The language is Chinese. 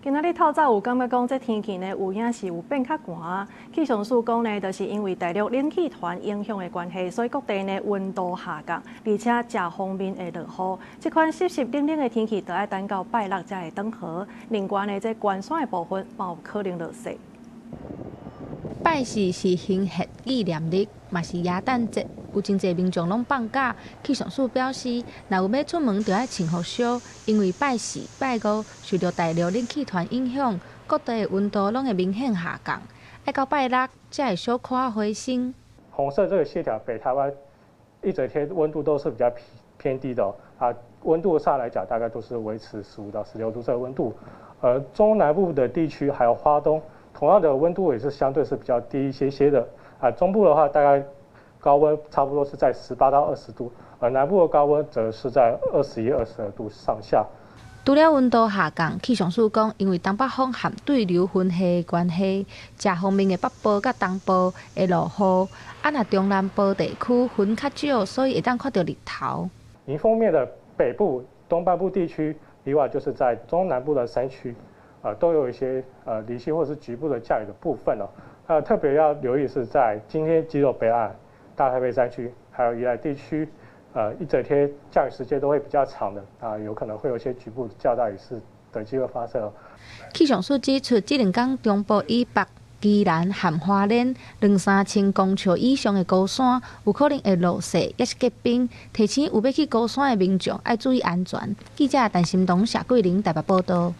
今仔日透早有感觉讲，这天气呢有影是有变较寒。气象署讲呢，就是因为大陆冷气团影响的关系，所以各地呢温度下降，而且正方面会落雨。这款湿湿冷冷的天气，就要等到拜六才会转好。另外呢，这关山的部分嘛有可能落雪。拜四是兴核纪念日，嘛是耶诞节，有真侪民众拢放假。气象署表示，若有要出门，就要穿雨小，因为拜四、拜五受到大陆冷气团影响，各地的温度拢会明显下降，要到拜六才会小可回升。红色这个线条，北台湾一整天温度都是比较偏低的温度上来讲，大概都是维持15到16度这个温度，而中南部的地区还有花东。同样的温度也是相对是比较低一些的中部的话大概高温差不多是在18到20度，而南部的高温则是在21、22度上下。除了温度下降，气象署讲，因为东北风和对流分系的关系，正方面的北部甲东部会落雨，若中南部地区云较少，所以会当看到日头。迎风面的北部、东半部地区，另外就是在中南部的山区。都有一些零星或是局部的降雨的部分特别要留意是在今天基隆北岸、大台北山区还有宜兰地区，一整天降雨时间都会比较长的有可能会有一些局部较大雨势的机会发生气象署指出，这2天中部以北、宜兰和花莲2、3千公尺以上的高山有可能会落雪，也是结冰，提醒有要去高山的民众要注意安全。记者陈心东、谢桂玲台北报道。